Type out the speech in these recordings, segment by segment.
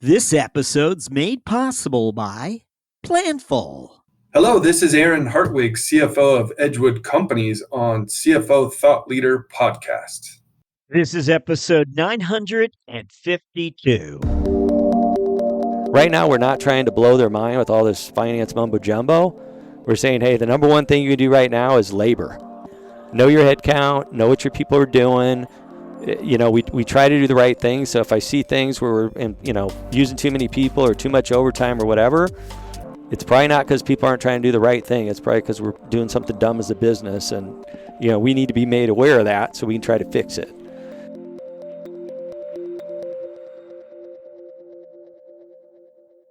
This episode's made possible by Planful. Hello, this is Aaron Hartwig, CFO of Edgewood Companies on CFO Thought Leader Podcast. This is episode 952. Right now, we're not trying to blow their mind with all this finance mumbo jumbo. We're saying, hey, the number one thing you can do right now is labor. Know your head count, know what your people are doing. You know, we try to do the right thing. So if I see things where we're, using too many people or too much overtime or whatever, it's probably not because people aren't trying to do the right thing. It's probably because we're doing something dumb as a business. And, we need to be made aware of that so we can try to fix it.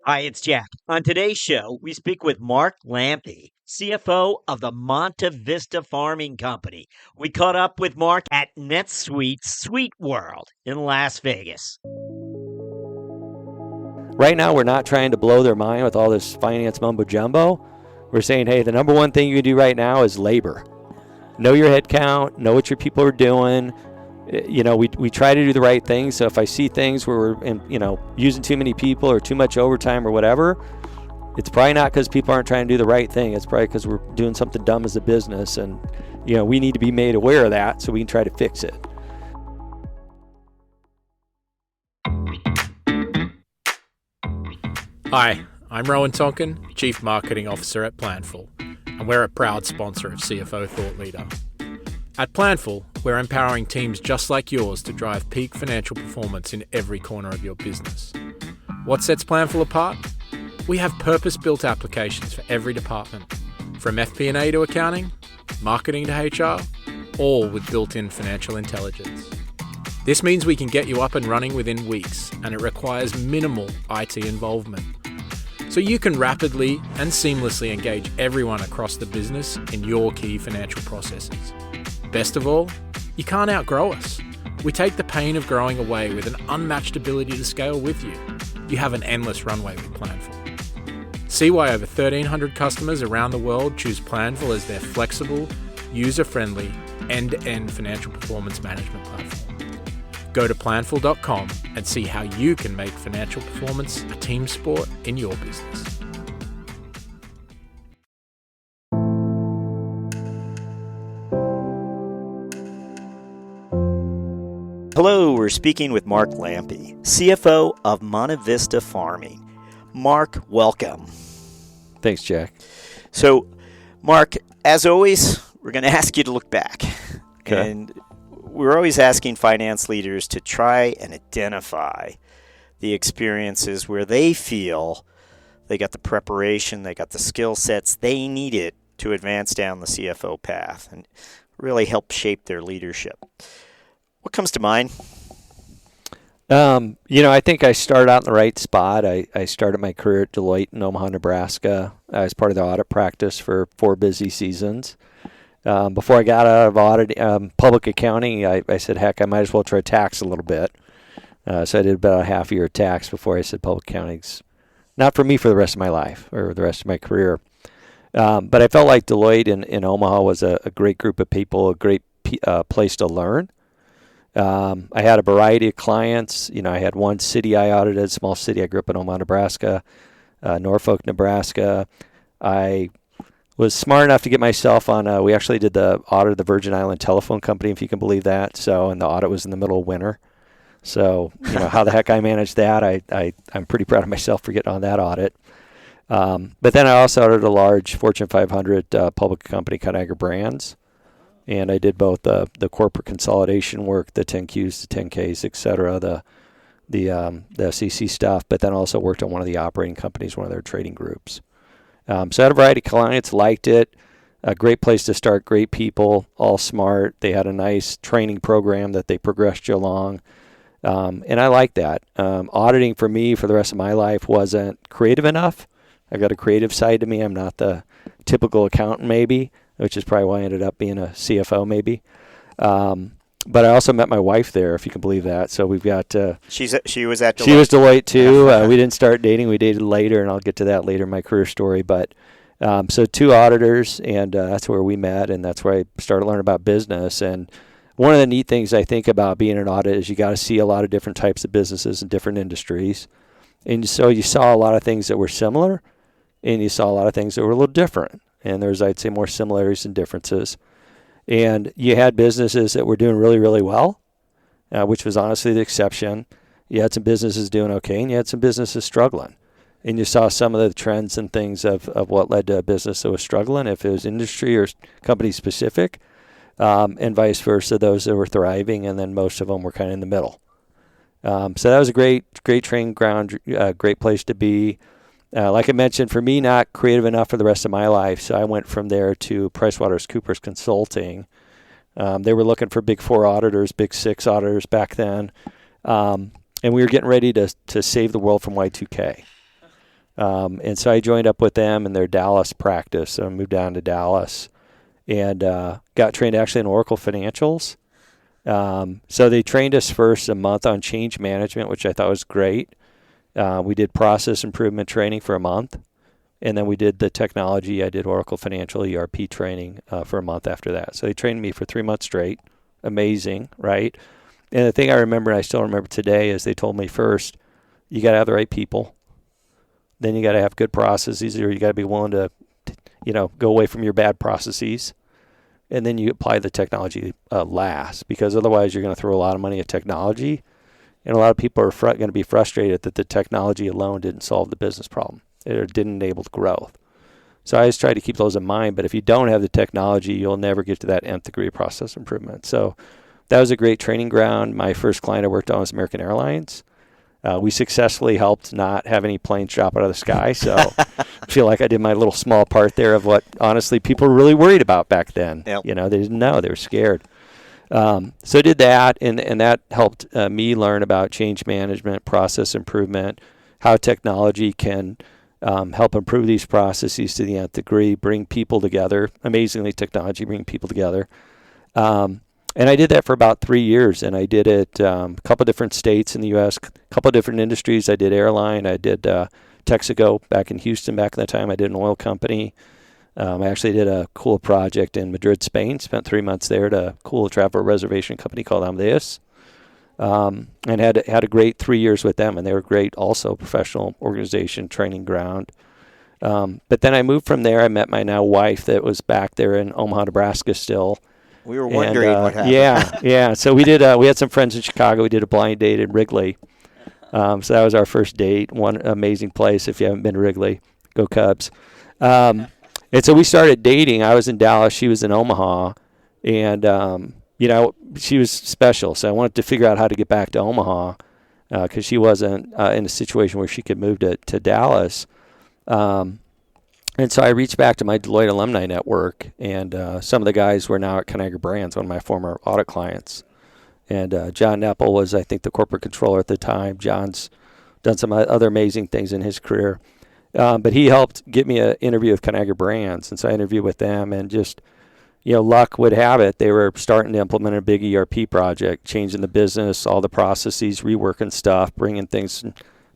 Hi, it's Jack. On today's show, we speak with Mark Lampe, CFO of the Monte Vista Farming Company. We caught up with Mark at NetSuite's Sweet World in Las Vegas. Right now, we're not trying to blow their mind with all this finance mumbo jumbo. We're saying, hey, the number one thing you can do right now is labor. Know your head count, know what your people are doing. We try to do the right thing. So if I see things where we're, using too many people or too much overtime or whatever, it's probably not because people aren't trying to do the right thing. It's probably because we're doing something dumb as a business. And, we need to be made aware of that so we can try to fix it. Hi, I'm Rowan Tonkin, Chief Marketing Officer at Planful, and we're a proud sponsor of CFO Thought Leader. At Planful, we're empowering teams just like yours to drive peak financial performance in every corner of your business. What sets Planful apart? We have purpose-built applications for every department, from FP&A to accounting, marketing to HR, all with built-in financial intelligence. This means we can get you up and running within weeks, and it requires minimal IT involvement. So you can rapidly and seamlessly engage everyone across the business in your key financial processes. Best of all, you can't outgrow us. We take the pain of growing away with an unmatched ability to scale with you. You have an endless runway with Planful. See why over 1,300 customers around the world choose Planful as their flexible, user-friendly, end-to-end financial performance management platform. Go to planful.com and see how you can make financial performance a team sport in your business. Hello, we're speaking with Mark Lampe, CFO of Monte Vista Farming. Mark, welcome. Thanks, Jack. So, Mark, as always, we're going to ask you to look back. Okay. And we're always asking finance leaders to try and identify the experiences where they feel they got the preparation, they got the skill sets they needed to advance down the CFO path and really help shape their leadership. What comes to mind? I think I started out in the right spot. I started my career at Deloitte in Omaha, Nebraska. I was part of the audit practice for 4 busy seasons. Before I got out of public accounting, I said, heck, I might as well try tax a little bit. So I did about a half year of tax before I said public accounting's not for me for the rest of my life or the rest of my career. But I felt like Deloitte in Omaha was a great group of people, a great place to learn. I had a variety of clients. I had one city I audited, small city. I grew up in Omaha, Nebraska, Norfolk, Nebraska. I was smart enough to get myself on, we actually did the audit of the Virgin Island Telephone Company, if you can believe that. And the audit was in the middle of winter. So, how the heck I managed that, I'm pretty proud of myself for getting on that audit. But then I also audited a large Fortune 500 public company, Conagra Brands. And I did both the corporate consolidation work, the 10Qs, the 10Ks, et cetera, the SEC stuff, but then also worked on one of the operating companies, one of their trading groups. So I had a variety of clients, liked it, a great place to start, great people, all smart. They had a nice training program that they progressed you along, and I liked that. Auditing for me for the rest of my life wasn't creative enough. I've got a creative side to me. I'm not the typical accountant maybe, which is probably why I ended up being a CFO maybe. But I also met my wife there, if you can believe that. So we've got... she was at Deloitte. She was Deloitte too. We didn't start dating. We dated later, and I'll get to that later in my career story. But so 2 auditors, and that's where we met, and that's where I started learning about business. And one of the neat things I think about being an audit is you got to see a lot of different types of businesses and different industries. And so you saw a lot of things that were similar, and you saw a lot of things that were a little different. And there's, I'd say, more similarities than differences. And you had businesses that were doing really, really well, which was honestly the exception. You had some businesses doing okay, and you had some businesses struggling. And you saw some of the trends and things of what led to a business that was struggling, if it was industry or company specific, and vice versa, those that were thriving, and then most of them were kind of in the middle. So that was a great training ground, great place to be. Like I mentioned, for me, not creative enough for the rest of my life, so I went from there to PricewaterhouseCoopers Consulting. They were looking for Big 4 auditors, Big 6 auditors back then, and we were getting ready to save the world from Y2K. And so I joined up with them in their Dallas practice. So I moved down to Dallas and got trained actually in Oracle Financials. So they trained us first a month on change management, which I thought was great. We did process improvement training for a month, and then we did the technology. I did Oracle Financial ERP training for a month after that. So they trained me for 3 months straight. Amazing, right? And the thing I remember, and I still remember today, is they told me first, you got to have the right people. Then you got to have good processes, or you got to be willing to, go away from your bad processes. And then you apply the technology last, because otherwise you're going to throw a lot of money at technology. And a lot of people are going to be frustrated that the technology alone didn't solve the business problem. It didn't enable growth. So I always try to keep those in mind. But if you don't have the technology, you'll never get to that nth degree of process improvement. So that was a great training ground. My first client I worked on was American Airlines. We successfully helped not have any planes drop out of the sky. So I feel like I did my little small part there of what, honestly, people were really worried about back then. Yep. They didn't know. They were scared. So I did that, and that helped me learn about change management, process improvement, how technology can help improve these processes to the nth degree, bring people together. Amazingly, technology bring people together. And I did that for about 3 years, and I did it a couple different states in the U.S., a couple different industries. I did airline. I did Texaco back in Houston back in the time. I did an oil company. I actually did a cool project in Madrid, Spain. Spent 3 months there at a cool travel reservation company called Almond, and had a great 3 years with them, and they were great also, professional organization, training ground. But then I moved from there. I met my now wife that was back there in Omaha, Nebraska still. We were wondering what happened. Yeah. So we had some friends in Chicago. We did a blind date in Wrigley. So that was our first date. One amazing place. If you haven't been to Wrigley, go Cubs. And so we started dating. I was in Dallas. She was in Omaha. And, she was special. So I wanted to figure out how to get back to Omaha because she wasn't in a situation where she could move to Dallas. And so I reached back to my Deloitte alumni network, and some of the guys were now at Conagra Brands, one of my former audit clients. And John Nepple was, I think, the corporate controller at the time. John's done some other amazing things in his career. But he helped get me an interview with Conagra Brands, and so I interviewed with them, and just, luck would have it, they were starting to implement a big ERP project, changing the business, all the processes, reworking stuff, bringing things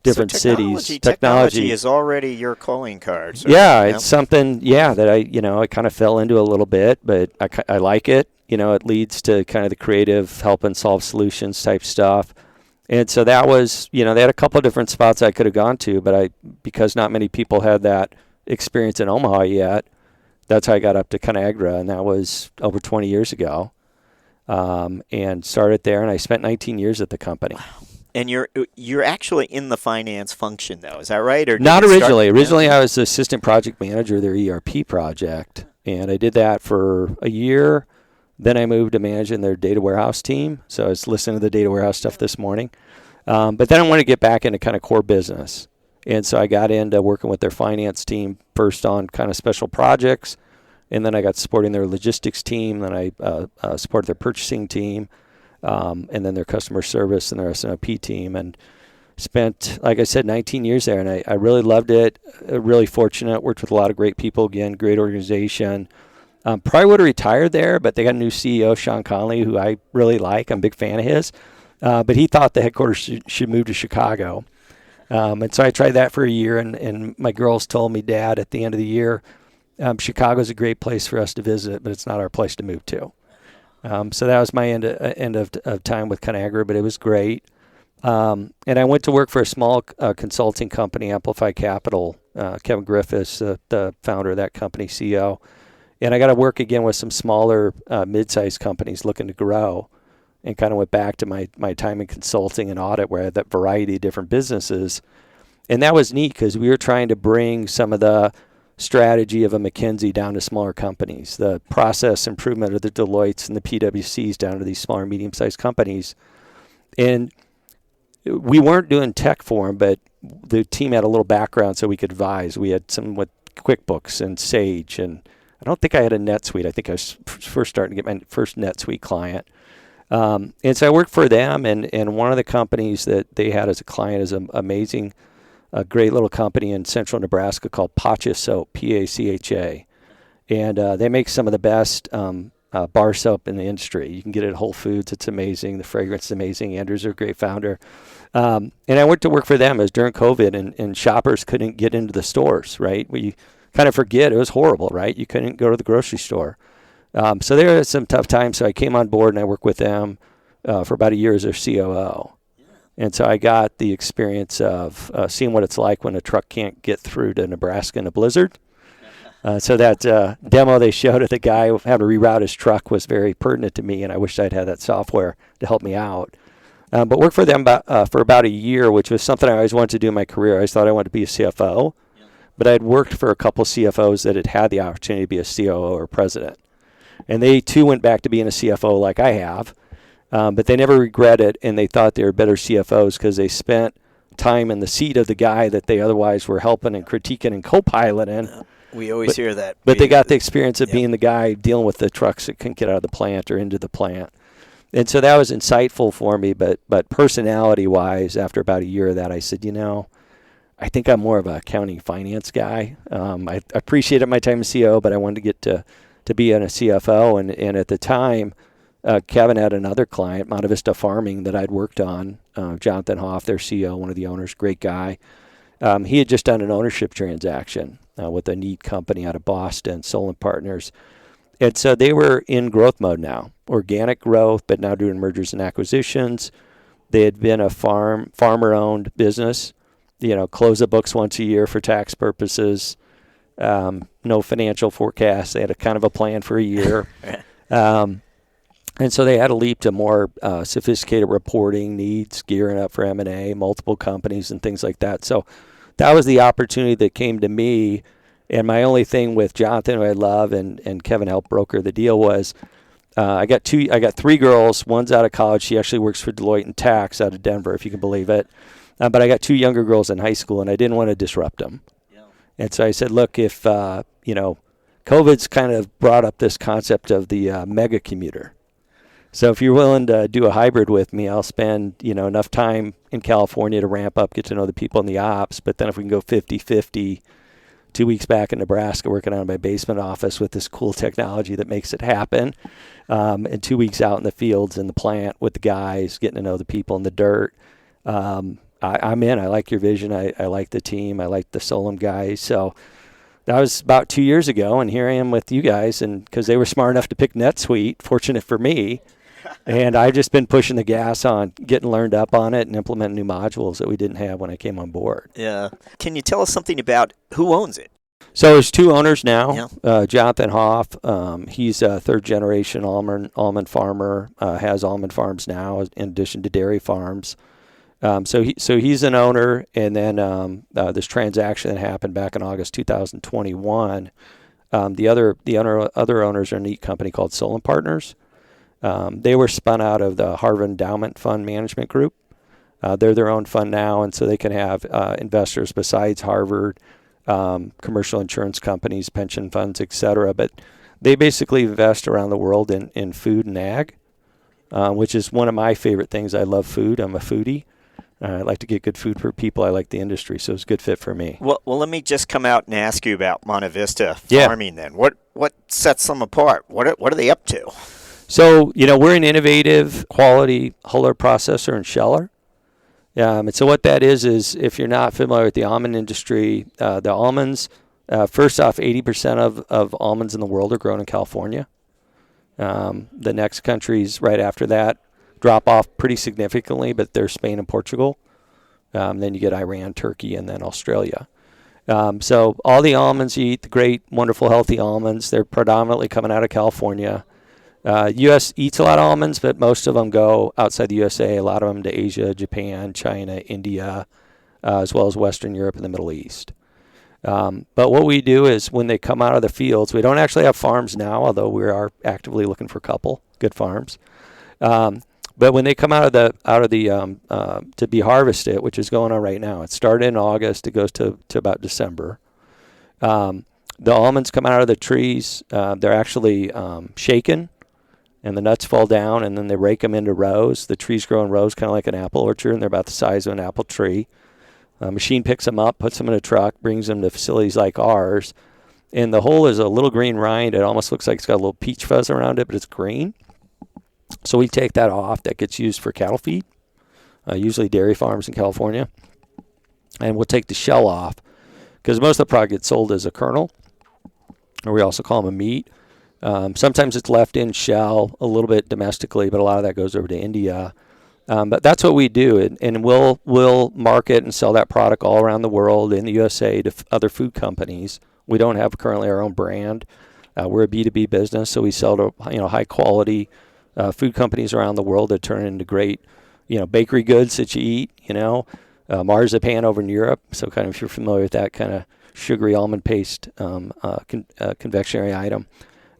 different cities. Technology is already your calling card. So, it's something, that I kind of fell into a little bit, but I like it. It leads to kind of the creative help and solve solutions type stuff. And so that was, they had a couple of different spots I could have gone to, but because not many people had that experience in Omaha yet, that's how I got up to Conagra, and that was over 20 years ago. And started there, and I spent 19 years at the company. Wow. And you're actually in the finance function, though. Is that right? Or not originally. Originally, I was the assistant project manager of their ERP project, and I did that for a year. Then I moved to managing their data warehouse team. So I was listening to the data warehouse stuff this morning. But then I wanted to get back into kind of core business. And so I got into working with their finance team first on kind of special projects, and then I got supporting their logistics team. Then I supported their purchasing team. And then their customer service and their S&OP team, and spent, like I said, 19 years there, and I really loved it. Really fortunate, worked with a lot of great people, again, great organization. Probably would have retired there, but they got a new CEO, Sean Conley, who I really like. I'm a big fan of his. But he thought the headquarters should move to Chicago. And so I tried that for a year, and my girls told me, Dad, at the end of the year, Chicago's a great place for us to visit, but it's not our place to move to. So that was my end of time with Conagra, but it was great. And I went to work for a small consulting company, Amplify Capital. Kevin Griffiths, the founder of that company, CEO. And I got to work again with some smaller mid-sized companies looking to grow, and kind of went back to my time in consulting and audit where I had that variety of different businesses. And that was neat because we were trying to bring some of the strategy of a McKinsey down to smaller companies, the process improvement of the Deloittes and the PwCs down to these smaller, medium-sized companies. And we weren't doing tech for them, but the team had a little background so we could advise. We had some with QuickBooks and Sage, and I don't think I had a NetSuite. I think I was first starting to get my first NetSuite client. And so I worked for them, and one of the companies that they had as a client is an amazing, a great little company in central Nebraska called Pacha Soap, Pacha. And they make some of the best bar soap in the industry. You can get it at Whole Foods. It's amazing. The fragrance is amazing. Andrew's a great founder. And I went to work for them. It was during COVID, and shoppers couldn't get into the stores, right? We kind of forget it was horrible, right? You couldn't go to the grocery store. So there were some tough times. So I came on board, and I worked with them for about a year as their COO. And so I got the experience of seeing what it's like when a truck can't get through to Nebraska in a blizzard. So that demo they showed of the guy having to reroute his truck was very pertinent to me, and I wish I'd had that software to help me out. But worked for them for about a year, which was something I always wanted to do in my career. I always thought I wanted to be a CFO, but I had worked for a couple CFOs that had had the opportunity to be a COO or president. And they, too, went back to being a CFO like I have, but they never regret it, and they thought they were better CFOs because they spent time in the seat of the guy that they otherwise were helping and critiquing and co-piloting. We always hear that. But they got the experience of being the guy dealing with the trucks that couldn't get out of the plant or into the plant. And so that was insightful for me. But personality-wise, after about a year of that, I said, I think I'm more of an accounting finance guy. I appreciated my time as CEO, but I wanted to get to be a CFO. And at the time, Kevin had another client, Monte Vista Farming, that I'd worked on. Jonathan Hoff, their CEO, one of the owners, great guy. He had just done an ownership transaction with a neat company out of Boston, Solon Partners. And so they were in growth mode now, organic growth, but now doing mergers and acquisitions. They had been a farmer-owned business, close the books once a year for tax purposes, no financial forecast. They had a kind of a plan for a year. And so they had to leap to more sophisticated reporting needs, gearing up for M&A, multiple companies and things like that. So that was the opportunity that came to me. And my only thing with Jonathan, who I love, and Kevin helped broker the deal, was I got three girls. One's out of college. She actually works for Deloitte in tax out of Denver, if you can believe it. But I got two younger girls in high school, and I didn't want to disrupt them. Yeah. And so I said, look, if, COVID's kind of brought up this concept of the mega commuter. So if you're willing to do a hybrid with me, I'll spend, enough time in California to ramp up, get to know the people in the ops. But then if we can go 50-50, 2 weeks back in Nebraska working out of my basement office with this cool technology that makes it happen, and 2 weeks out in the fields in the plant with the guys, getting to know the people in the dirt. I'm in. I like your vision. I like the team. I like the Solon guys. So that was about 2 years ago, and here I am with you guys, and because they were smart enough to pick NetSuite, fortunate for me. And I've just been pushing the gas on getting learned up on it and implementing new modules that we didn't have when I came on board. Yeah. Can you tell us something about who owns it? So there's two owners now. Yeah. Jonathan Hoff, he's a third-generation almond farmer, has almond farms now in addition to dairy farms. So he's an owner, and then this transaction that happened back in August 2021, the other owners are a neat company called Solon Partners. They were spun out of the Harvard Endowment Fund Management Group. They're their own fund now, and so they can have investors besides Harvard, commercial insurance companies, pension funds, et cetera. But they basically invest around the world in food and ag, which is one of my favorite things. I love food. I'm a foodie. I like to get good food for people. I like the industry, so it's a good fit for me. Well, let me just come out and ask you about Monte Vista Farming then. What sets them apart? What are they up to? So, we're an innovative quality huller processor and sheller. And so what that is if you're not familiar with the almond industry, the almonds, first off, 80% of almonds in the world are grown in California. The next countries right after that, drop off pretty significantly, but there's Spain and Portugal. Then you get Iran, Turkey, and then Australia. So all the almonds you eat, the great, wonderful, healthy almonds, they're predominantly coming out of California. U.S. eats a lot of almonds, but most of them go outside the USA, a lot of them to Asia, Japan, China, India, as well as Western Europe and the Middle East. But what we do is when they come out of the fields, we don't actually have farms now, although we are actively looking for a couple good farms. But when they come out of the to be harvested, which is going on right now, it started in August, it goes to about December. The almonds come out of the trees, they're actually shaken, and the nuts fall down, and then they rake them into rows. The trees grow in rows, kind of like an apple orchard, and they're about the size of an apple tree. A machine picks them up, puts them in a truck, brings them to facilities like ours, and the whole is a little green rind. It almost looks like it's got a little peach fuzz around it, but it's green. So we take that off. That gets used for cattle feed, usually dairy farms in California. And we'll take the shell off because most of the product gets sold as a kernel, or we also call them a meat. Sometimes it's left in shell a little bit domestically, but a lot of that goes over to India. But that's what we do, and we'll market and sell that product all around the world in the USA to other food companies. We don't have currently our own brand. We're a B2B business, so we sell to high quality food companies around the world that turn into great bakery goods that you eat. Marzipan over in Europe. So kind of if you're familiar with that kind of sugary almond paste confectionery item.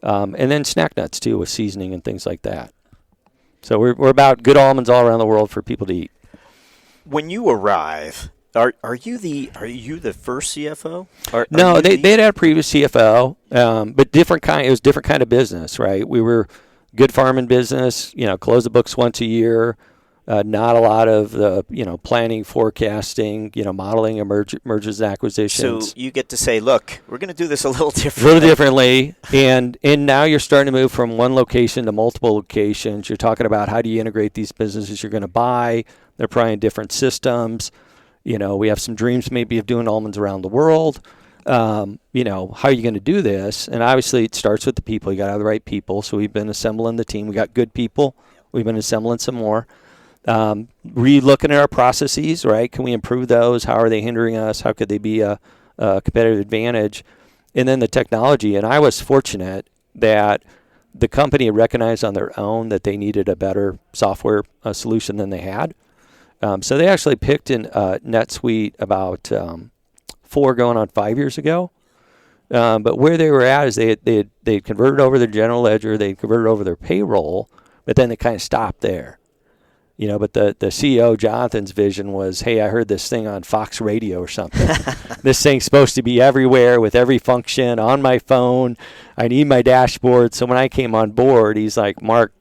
And then snack nuts too with seasoning and things like that. So we're about good almonds all around the world for people to eat. When you arrive, are you the first CFO? No, they had a previous CFO, but different kind. It was different kind of business, right? We were good farming business. Close the books once a year. Not a lot of the planning, forecasting, modeling of mergers and acquisitions. So you get to say, look, we're going to do this a little differently. A little differently, and now you're starting to move from one location to multiple locations. You're talking about how do you integrate these businesses you're going to buy. They're probably in different systems. We have some dreams maybe of doing almonds around the world. How are you going to do this? And obviously it starts with the people. You got to have the right people. So we've been assembling the team. We got good people. We've been assembling some more. Re-looking at our processes, right? Can we improve those? How are they hindering us? How could they be a competitive advantage? And then the technology. And I was fortunate that the company recognized on their own that they needed a better software solution than they had. So they actually picked in NetSuite about 4 going on 5 years ago. But where they were at is they converted over their general ledger, they converted over their payroll, but then they kind of stopped there. But the CEO, Jonathan's vision was, hey, I heard this thing on Fox Radio or something. This thing's supposed to be everywhere with every function on my phone. I need my dashboard. So when I came on board, he's like, Mark,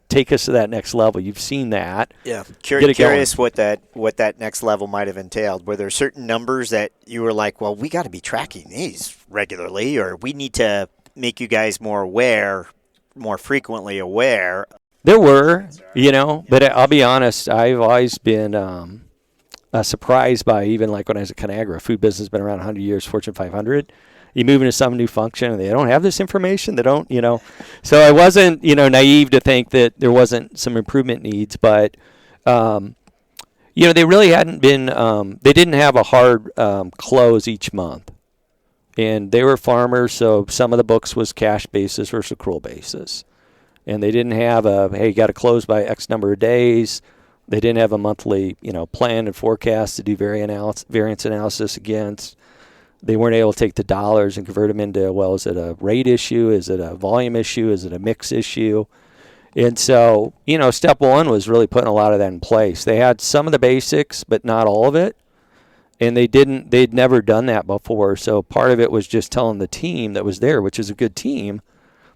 take us to that next level. You've seen that. Yeah. Curious what that next level might have entailed. Were there certain numbers that you were like, well, we got to be tracking these regularly, or we need to make you guys more frequently aware? There were, but I'll be honest, I've always been surprised by, even like when I was at Conagra, food business has been around 100 years, Fortune 500. You move into some new function and they don't have this information. They don't, So I wasn't, naive to think that there wasn't some improvement needs, but, they really hadn't been, they didn't have a hard close each month. And they were farmers, so some of the books was cash basis versus accrual basis. And they didn't have hey, you got to close by X number of days. They didn't have a monthly, plan and forecast to do variance analysis against. They weren't able to take the dollars and convert them into, well, is it a rate issue? Is it a volume issue? Is it a mix issue? And so, step one was really putting a lot of that in place. They had some of the basics, but not all of it. And they'd never done that before. So part of it was just telling the team that was there, which is a good team,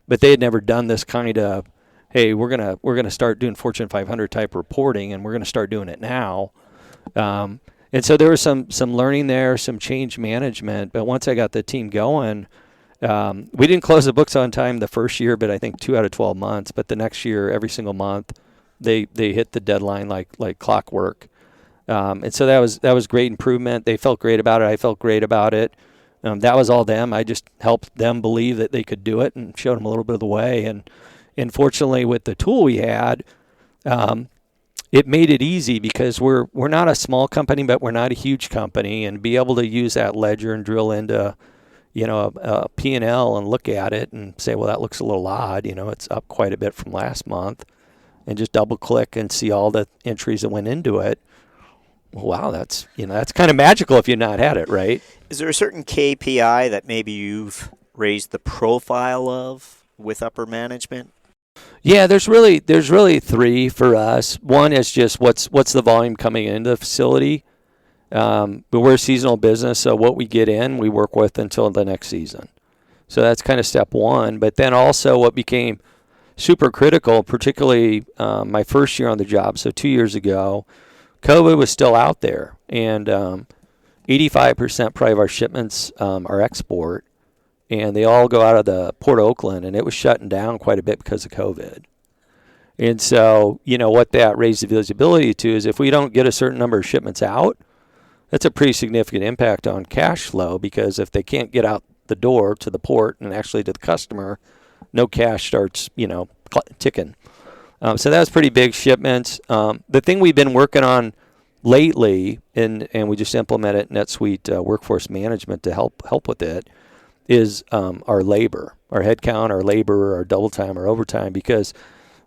but they had never done this kind of, hey, we're gonna start doing Fortune 500 type reporting, and we're gonna start doing it now. And so there was some learning there, some change management. But once I got the team going, we didn't close the books on time the first year, but I think 2 out of 12 months. But the next year, every single month, they hit the deadline like clockwork. And so that was great improvement. They felt great about it. I felt great about it. That was all them. I just helped them believe that they could do it and showed them a little bit of the way. And fortunately, with the tool we had, it made it easy because we're not a small company, but we're not a huge company, and be able to use that ledger and drill into, a P&L and look at it and say, well, that looks a little odd. It's up quite a bit from last month, and just double click and see all the entries that went into it. Wow, that's kind of magical if you've not had it, right? Is there a certain KPI that maybe you've raised the profile of with upper management? Yeah, there's really three for us. One is just what's the volume coming into the facility. But we're a seasonal business, so what we get in, we work with until the next season. So that's kind of step one. But then also what became super critical, particularly my first year on the job, so 2 years ago, COVID was still out there, and 85% probably of our shipments are export, and they all go out of the Port of Oakland, and it was shutting down quite a bit because of COVID. And so, what that raised the visibility to is if we don't get a certain number of shipments out, that's a pretty significant impact on cash flow, because if they can't get out the door to the port and actually to the customer, no cash starts, ticking. So that was pretty big shipments. The thing we've been working on lately, and we just implemented NetSuite Workforce Management to help with it, is our labor, our headcount, our labor, our double time, our overtime, because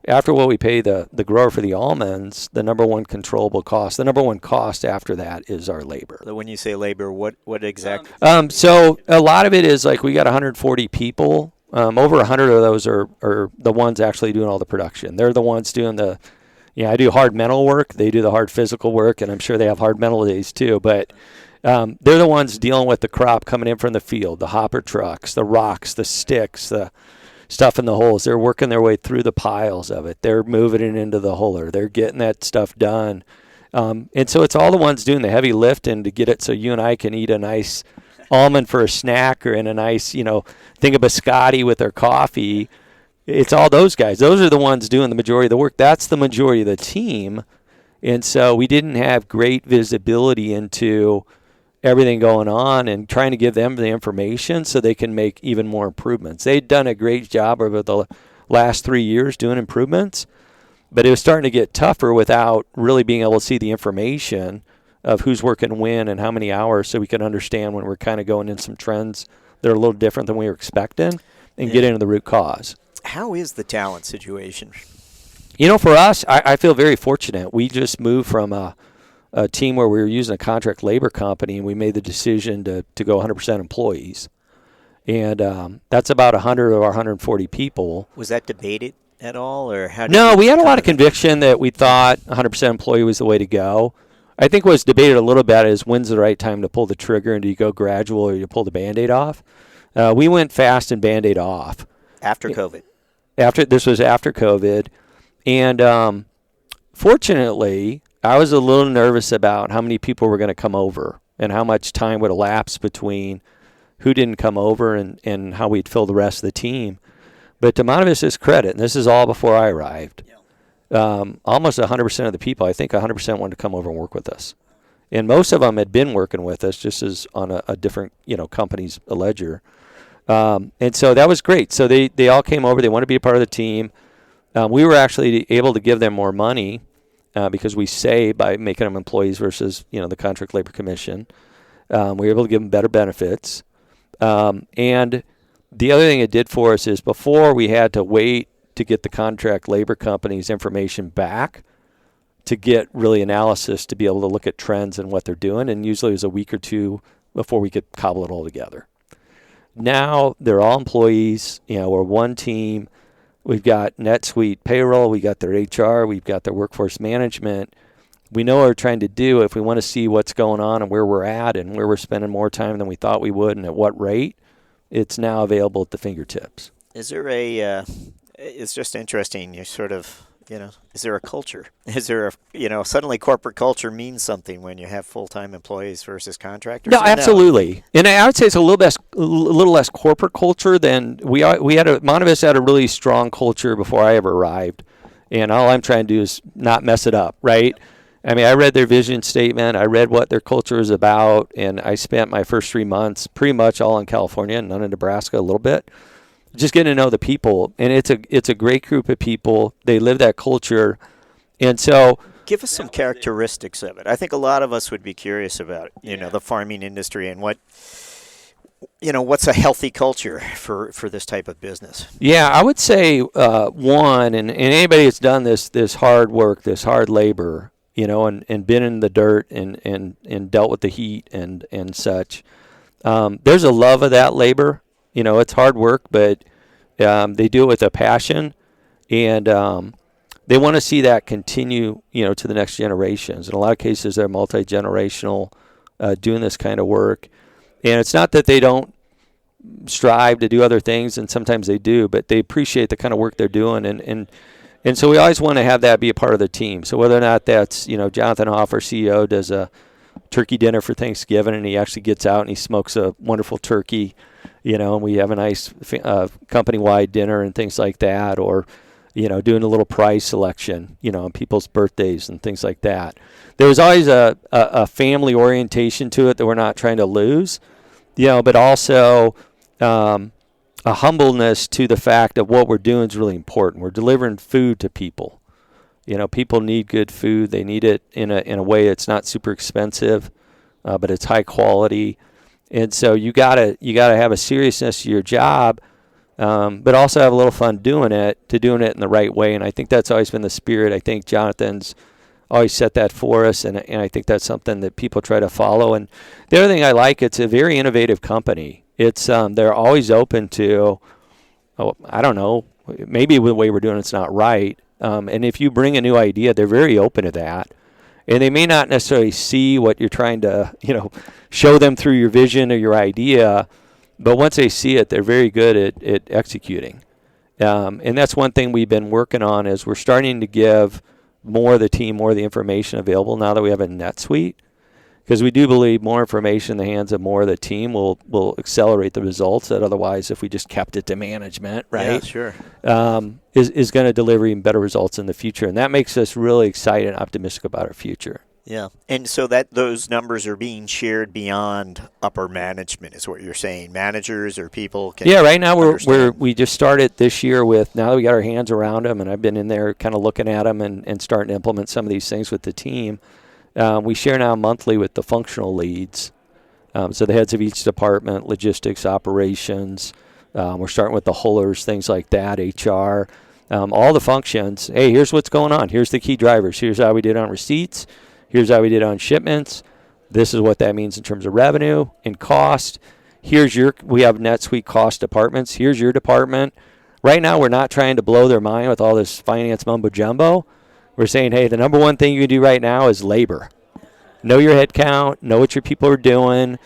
after what we pay the grower for the almonds, the number one controllable cost, the number one cost after that is our labor. So when you say labor, what exactly? So a lot of it is like we got 140 people. Over 100 of those are the ones actually doing all the production. They're the ones doing I do hard mental work. They do the hard physical work, and I'm sure they have hard mental days too. But they're the ones dealing with the crop coming in from the field, the hopper trucks, the rocks, the sticks, the stuff in the holes. They're working their way through the piles of it. They're moving it into the huller. They're getting that stuff done. And so it's all the ones doing the heavy lifting to get it so you and I can eat a nice almond for a snack, or in a nice, thing of biscotti with our coffee. It's all those guys. Those are the ones doing the majority of the work. That's the majority of the team. And so we didn't have great visibility into everything going on and trying to give them the information so they can make even more improvements. They'd done a great job over the last 3 years doing improvements, but it was starting to get tougher without really being able to see the information of who's working when and how many hours, so we can understand when we're kind of going in some trends that are a little different than we were expecting, and get into the root cause. How is the talent situation? For us, I feel very fortunate. We just moved from a team where we were using a contract labor company, and we made the decision to go 100% employees. And that's about 100 of our 140 people. Was that debated at all, or how? No, we had a lot of conviction that we thought 100% employee was the way to go. I think what was debated a little bit is when's the right time to pull the trigger, and do you go gradual or you pull the Band-Aid off? We went fast and Band-Aid off. After COVID? This was after COVID. And fortunately, I was a little nervous about how many people were going to come over and how much time would elapse between who didn't come over and how we'd fill the rest of the team. But to Montevis's credit, and this is all before I arrived, almost 100% of the people, I think 100% wanted to come over and work with us. And most of them had been working with us, just as on a different, company's ledger. And so that was great. So they all came over. They wanted to be a part of the team. We were actually able to give them more money because we save by making them employees versus, the Contract Labor Commission. We were able to give them better benefits. And the other thing it did for us is before we had to wait to get the contract labor company's information back to get really analysis to be able to look at trends and what they're doing. And usually it was a week or two before we could cobble it all together. Now they're all employees. We're one team. We've got NetSuite payroll. We got their HR. We've got their workforce management. We know what we're trying to do. If we want to see what's going on and where we're at and where we're spending more time than we thought we would and at what rate, it's now available at the fingertips. Is there it's just interesting. You sort of, is there a culture? Is there suddenly corporate culture means something when you have full-time employees versus contractors? No, absolutely. And I would say it's a little less corporate culture than Montevis had a really strong culture before I ever arrived. And all I'm trying to do is not mess it up, right? I mean, I read their vision statement. I read what their culture is about. And I spent my first 3 months pretty much all in California, none in Nebraska, a little bit, just getting to know the people. And it's a great group of people. They live that culture. And so, Give us some characteristics of it. I think a lot of us would be curious about, the farming industry and what's a healthy culture for this type of business. yeah, I would say one, and anybody that's done this hard work, this hard labor, and been in the dirt and dealt with the heat and such, there's a love of that labor. It's hard work, but they do it with a passion, and they want to see that continue, to the next generations. In a lot of cases, they're multi-generational doing this kind of work. And it's not that they don't strive to do other things, and sometimes they do, but they appreciate the kind of work they're doing. And so we always want to have that be a part of the team. So whether or not that's, Jonathan Hoff, our CEO, does a turkey dinner for Thanksgiving, and he actually gets out and he smokes a wonderful turkey, and we have a nice company-wide dinner and things like that, or doing a little prize selection, on people's birthdays and things like that. There's always a family orientation to it that we're not trying to lose, but also a humbleness to the fact that what we're doing is really important. We're delivering food to people. People need good food. They need it in a way that's not super expensive, but it's high quality. And so you gotta have a seriousness to your job, but also have a little fun doing it in the right way. And I think that's always been the spirit. I think Jonathan's always set that for us, and I think that's something that people try to follow. And the other thing I like, it's a very innovative company. It's they're always open to, I don't know, maybe the way we're doing it's not right. And if you bring a new idea, they're very open to that. And they may not necessarily see what you're trying to, show them through your vision or your idea, but once they see it, they're very good at executing. And that's one thing we've been working on, is we're starting to give more of the team more of the information available now that we have a NetSuite, because we do believe more information in the hands of more of the team will accelerate the results that otherwise, if we just kept it to management, right? Yeah, sure. Is going to deliver even better results in the future. And that makes us really excited and optimistic about our future. Yeah, and so that those numbers are being shared beyond upper management, is what you're saying. Managers or people can. Yeah, right now we just started this year with, now that we got our hands around them, and I've been in there kind of looking at them and starting to implement some of these things with the team. We share now monthly with the functional leads, so the heads of each department, logistics, operations. We're starting with the Hullers, things like that, HR, all the functions. Hey, here's what's going on. Here's the key drivers. Here's how we did on receipts. Here's how we did on shipments. This is what that means in terms of revenue and cost. We have NetSuite cost departments. Here's your department. Right now, we're not trying to blow their mind with all this finance mumbo jumbo. We're saying, hey, the number one thing you can do right now is labor. Know your head count. Know what your people are doing.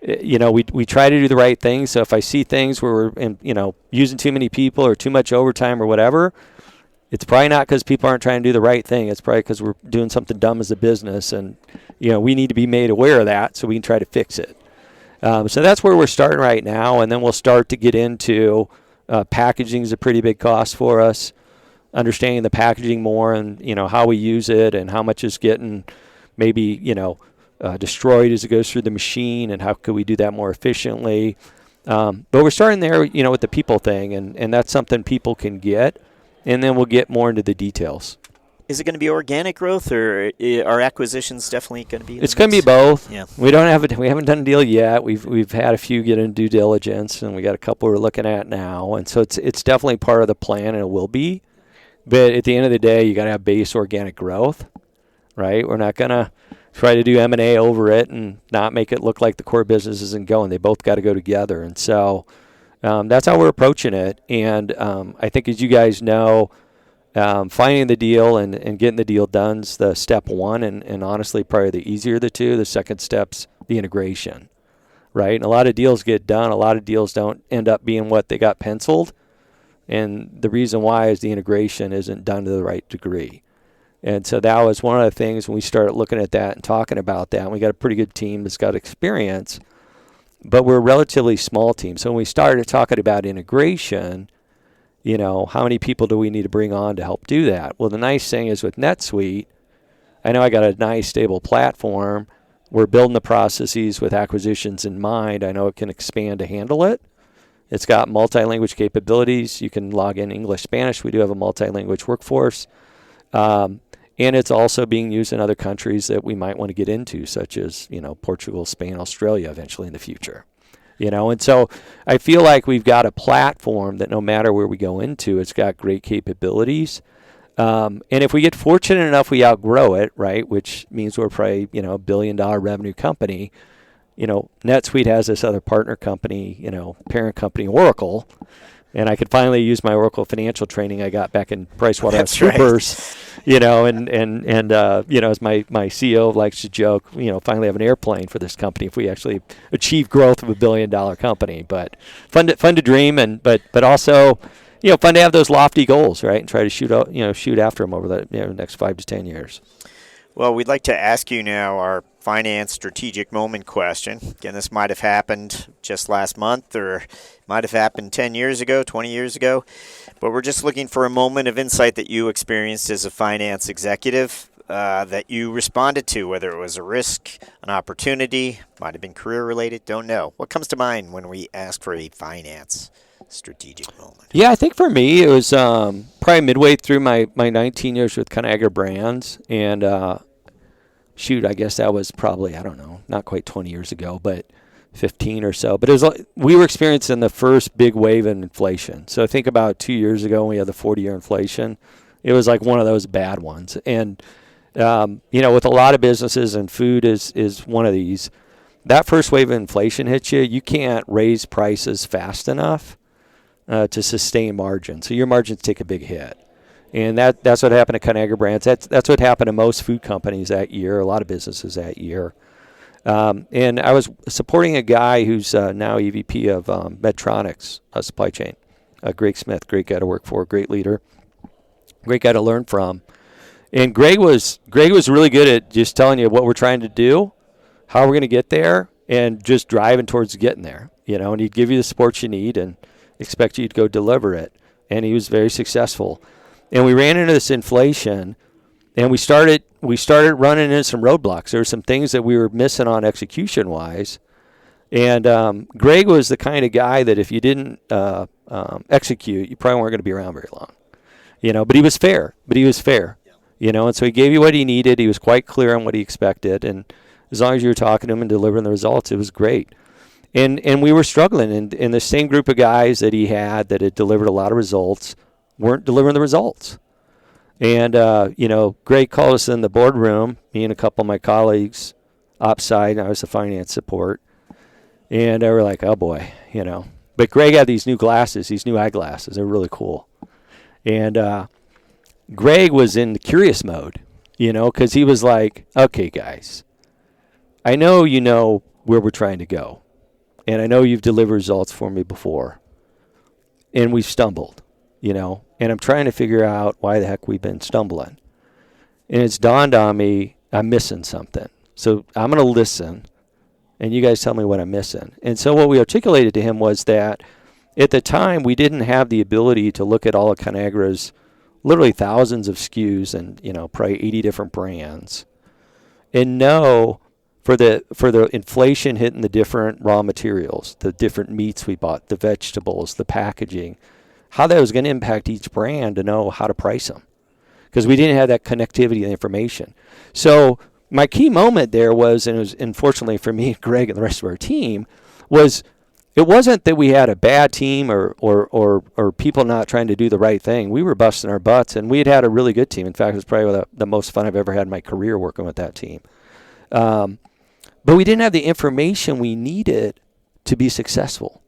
We try to do the right thing. So if I see things where we're using too many people or too much overtime or whatever, it's probably not because people aren't trying to do the right thing. It's probably because we're doing something dumb as a business, and we need to be made aware of that so we can try to fix it. So that's where we're starting right now, and then we'll start to get into packaging is a pretty big cost for us. Understanding the packaging more, and how we use it, and how much is getting maybe destroyed as it goes through the machine, and how could we do that more efficiently. But we're starting there, with the people thing, and that's something people can get. And then we'll get more into the details. Is it going to be organic growth, or are acquisitions definitely going to be? It's going to be both. Yeah. We haven't done a deal yet. We've had a few get in due diligence, and we got a couple we're looking at now. And so it's definitely part of the plan, and it will be. But at the end of the day, you got to have base organic growth, right? We're not going to try to do M&A over it and not make it look like the core business isn't going. They both got to go together, and so. That's how we're approaching it, and I think, as you guys know, finding the deal and getting the deal done is the step one, and honestly probably the easier of the two. The second step's the integration, right? And a lot of deals get done. A lot of deals don't end up being what they got penciled, and the reason why is the integration isn't done to the right degree. And so that was one of the things when we started looking at that and talking about that, and we got a pretty good team that's got experience. But we're a relatively small team. So when we started talking about integration, how many people do we need to bring on to help do that? Well, the nice thing is with NetSuite, I know I got a nice stable platform. We're building the processes with acquisitions in mind. I know it can expand to handle it. It's got multi-language capabilities. You can log in English, Spanish. We do have a multi-language workforce. And it's also being used in other countries that we might want to get into, such as, Portugal, Spain, Australia eventually in the future. And so I feel like we've got a platform that no matter where we go into, it's got great capabilities. And if we get fortunate enough, we outgrow it, right, which means we're probably, $1 billion revenue company. NetSuite has this other partner company, parent company, Oracle. And I could finally use my Oracle financial training I got back in PricewaterhouseCoopers, as my CEO likes to joke, finally have an airplane for this company if we actually achieve growth of $1 billion company. But fun to dream, but also, fun to have those lofty goals, right? And try to shoot after them over the next 5 to 10 years. Well, we'd like to ask you now our finance strategic moment question. Again, this might have happened just last month or might have happened 10 years ago, 20 years ago. But we're just looking for a moment of insight that you experienced as a finance executive that you responded to, whether it was a risk, an opportunity, might have been career-related, don't know. What comes to mind when we ask for a finance strategic moment? Yeah, I think for me it was probably midway through my 19 years with Conagra Brands, and I guess that was probably, I don't know, not quite 20 years ago, but 15 or so. But it was we were experiencing the first big wave in inflation. So think about 2 years ago when we had the 40-year inflation. It was like one of those bad ones. And with a lot of businesses, and food is one of these, that first wave of inflation hits you, you can't raise prices fast enough to sustain margin. So your margins take a big hit. And that's what happened to Conagra Brands. That's what happened to most food companies that year, a lot of businesses that year. And I was supporting a guy who's now EVP of Medtronics supply chain, Greg Smith, great guy to work for, great leader, great guy to learn from. And Greg was really good at just telling you what we're trying to do, how we're going to get there, and just driving towards getting there. And he'd give you the support you need and expect you to go deliver it. And he was very successful. And we ran into this inflation, and we started running into some roadblocks. There were some things that we were missing on execution-wise. And Greg was the kind of guy that if you didn't execute, you probably weren't going to be around very long. But he was fair. And so he gave you what he needed. He was quite clear on what he expected. And as long as you were talking to him and delivering the results, it was great. And we were struggling. And the same group of guys that he had that had delivered a lot of results weren't delivering the results. And, Greg called us in the boardroom, me and a couple of my colleagues, ops side, and I was the finance support. And they were like, oh, boy, But Greg had these new glasses, these new eyeglasses. They're really cool. And Greg was in curious mode, because he was like, okay, guys, I know you know where we're trying to go. And I know you've delivered results for me before. And we've stumbled. And I'm trying to figure out why the heck we've been stumbling. And it's dawned on me I'm missing something. So I'm going to listen, and you guys tell me what I'm missing. And so what we articulated to him was that at the time we didn't have the ability to look at all of Conagra's literally thousands of SKUs and probably 80 different brands, and know for the inflation hitting the different raw materials, the different meats we bought, the vegetables, the packaging, how that was going to impact each brand to know how to price them, because we didn't have that connectivity and information. So my key moment there was, and it was unfortunately for me, Greg, and the rest of our team, was it wasn't that we had a bad team or people not trying to do the right thing. We were busting our butts, and we had a really good team. In fact, it was probably the most fun I've ever had in my career working with that team. But we didn't have the information we needed to be successful.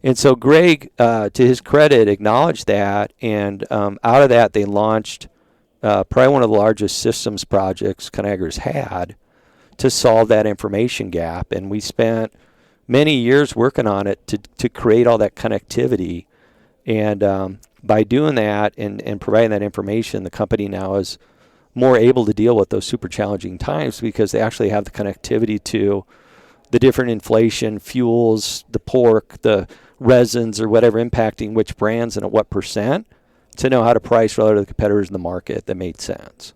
And so Greg, to his credit, acknowledged that, and out of that they launched probably one of the largest systems projects Conagra's had to solve that information gap. And we spent many years working on it to create all that connectivity. And by doing that and providing that information, the company now is more able to deal with those super challenging times because they actually have the connectivity to the different inflation, fuels, the pork, the resins, or whatever impacting which brands and at what percent, to know how to price relative to the competitors in the market that made sense.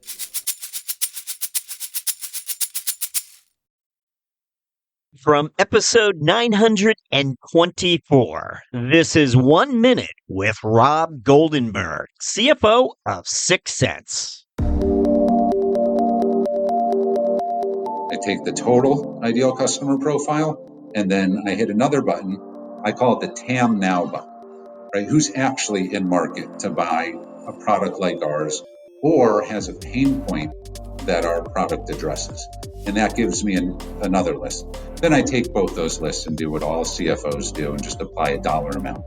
From episode 924, this is 1 Minute with Rob Goldenberg, CFO of 6 Cents. I take the total ideal customer profile, and then I hit another button. I call it the TAM Now button, right? Who's actually in market to buy a product like ours or has a pain point that our product addresses? And that gives me another list. Then I take both those lists and do what all CFOs do and just apply a dollar amount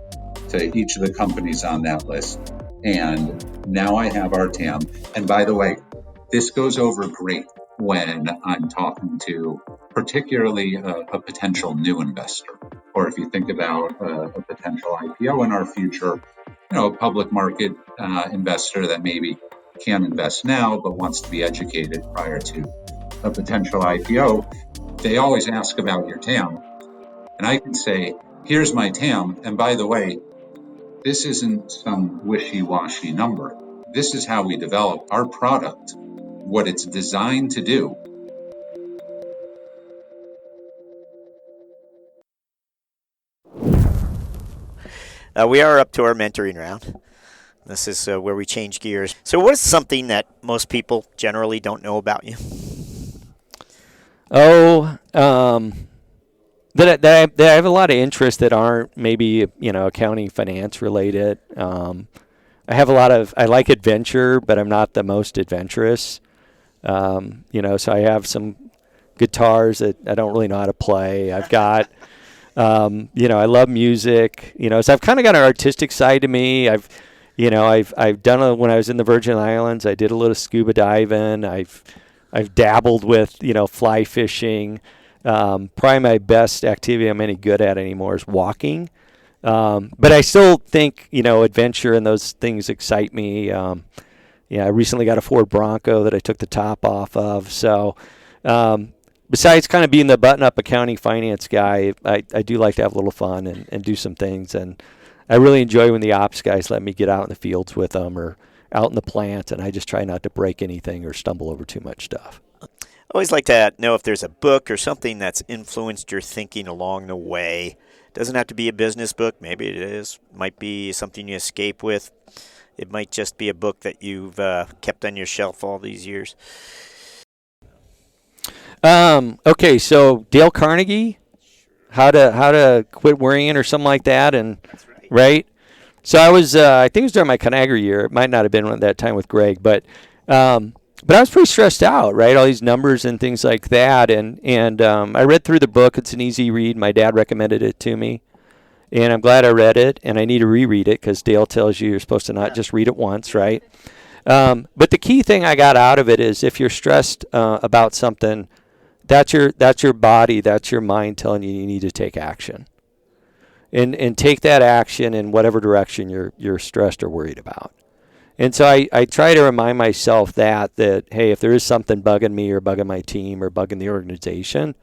to each of the companies on that list. And now I have our TAM. And by the way, this goes over great when I'm talking to particularly a potential new investor, or if you think about a potential IPO in our future, a public market investor that maybe can't invest now but wants to be educated prior to a potential IPO. They always ask about your TAM, and I can say, here's my TAM, and by the way, this isn't some wishy-washy number. This is how we develop our product, what it's designed to do. We are up to our mentoring round. This is where we change gears. So what is something that most people generally don't know about you? That I have a lot of interests that aren't maybe, accounting, finance related. I like adventure, but I'm not the most adventurous. So I have some guitars that I don't really know how to play. I've got, I love music, so I've kind of got an artistic side to me. I've done when I was in the Virgin Islands, I did a little scuba diving. I've dabbled with, fly fishing. Probably my best activity I'm any good at anymore is walking. But I still think, adventure and those things excite me. I recently got a Ford Bronco that I took the top off of. So, besides kind of being the button-up accounting finance guy, I do like to have a little fun and do some things. And I really enjoy when the ops guys let me get out in the fields with them or out in the plant, and I just try not to break anything or stumble over too much stuff. I always like to know if there's a book or something that's influenced your thinking along the way. It doesn't have to be a business book. Maybe it is. It might be something you escape with. It might just be a book that you've kept on your shelf all these years. Okay, so Dale Carnegie, how to quit worrying or something like that, and That's right. right. So I was, I think it was during my Conagra year. It might not have been at that time with Greg, but I was pretty stressed out, right? All these numbers and things like that, and I read through the book. It's an easy read. My dad recommended it to me, and I'm glad I read it. And I need to reread it because Dale tells you you're supposed to not just read it once, right? But the key thing I got out of it is if you're stressed about something, that's your body, that's your mind telling you need to take action. And take that action in whatever direction you're stressed or worried about. And so I try to remind myself that hey, if there is something bugging me or bugging my team or bugging the organization,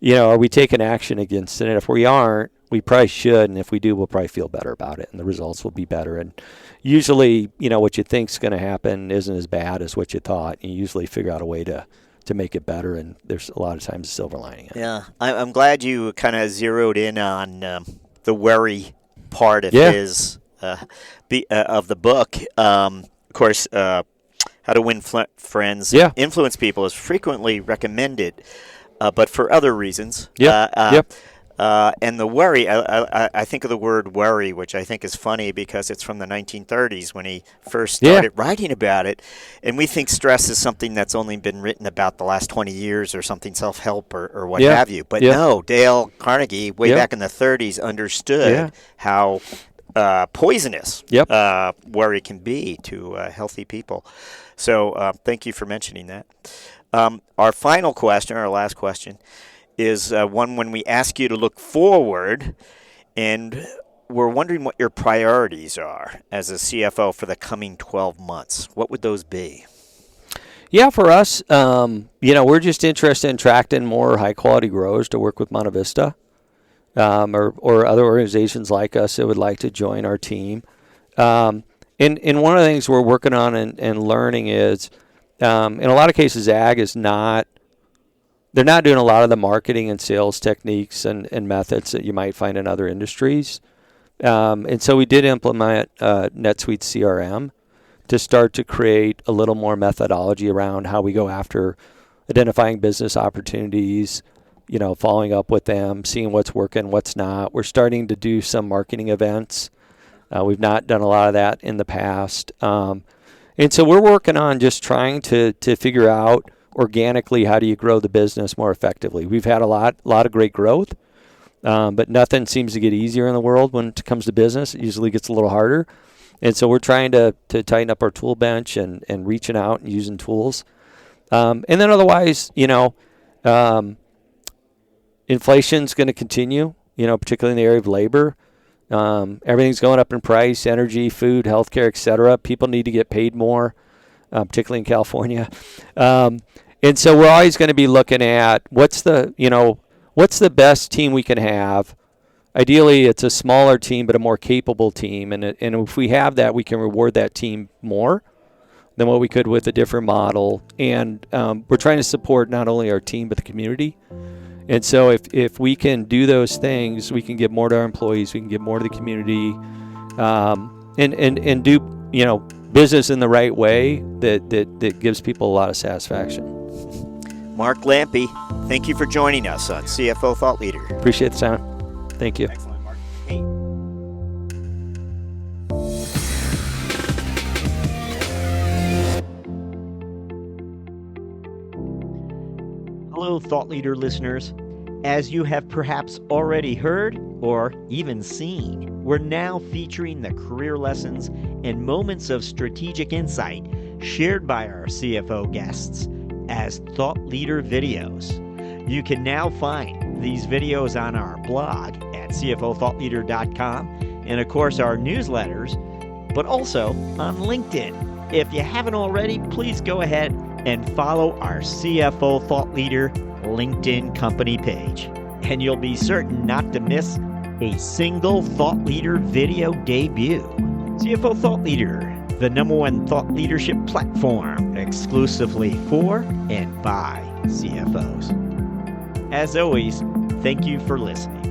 are we taking action against it? And if we aren't, we probably should. And if we do, we'll probably feel better about it, and the results will be better. And usually, what you think's going to happen isn't as bad as what you thought. You usually figure out a way to make it better, and there's a lot of times a silver lining in it. Yeah, I'm glad you kind of zeroed in on the worry part of his of the book. Of course, How to Win Friends, Influence People is frequently recommended, but for other reasons. And the worry, I think of the word worry, which I think is funny because it's from the 1930s when he first started writing about it. And we think stress is something that's only been written about the last 20 years or something self-help or what have you. But no, Dale Carnegie, way back in the 30s, understood how poisonous worry can be to healthy people. So thank you for mentioning that. Our final question, our last question, is one when we ask you to look forward, and we're wondering what your priorities are as a CFO for the coming 12 months. What would those be? Yeah, for us, we're just interested in attracting more high-quality growers to work with Monte Vista, or other organizations like us that would like to join our team. And one of the things we're working on and learning is, in a lot of cases, ag is not. They're not doing a lot of the marketing and sales techniques and methods that you might find in other industries. And so we did implement NetSuite CRM to start to create a little more methodology around how we go after identifying business opportunities, following up with them, seeing what's working, what's not. We're starting to do some marketing events. We've not done a lot of that in the past. And so we're working on just trying to figure out organically how do you grow the business more effectively. We've had a lot of great growth, but nothing seems to get easier in the world when it comes to business. It usually gets a little harder. And so we're trying to tighten up our tool bench and reaching out and using tools. And then otherwise, inflation's going to continue, particularly in the area of labor. Everything's going up in price, energy, food, healthcare, et cetera. People need to get paid more, particularly in California. And so we're always going to be looking at what's the best team we can have. Ideally, it's a smaller team, but a more capable team. And if we have that, we can reward that team more than what we could with a different model. And we're trying to support not only our team, but the community. And so if we can do those things, we can give more to our employees, we can give more to the community, and do business in the right way that gives people a lot of satisfaction. Mark Lampe, thank you for joining us on CFO Thought Leader. Appreciate the time. Thank you. Excellent, Mark. Hey. Hello, Thought Leader listeners. As you have perhaps already heard or even seen, we're now featuring the career lessons and moments of strategic insight shared by our CFO guests as Thought Leader videos. You can now find these videos on our blog at cfothoughtleader.com and, of course, our newsletters, but also on LinkedIn. If you haven't already, please go ahead and follow our CFO Thought Leader LinkedIn company page, and you'll be certain not to miss a single Thought Leader video debut. CFO Thought Leader, the #1 thought leadership platform exclusively for and by CFOs. As always, thank you for listening.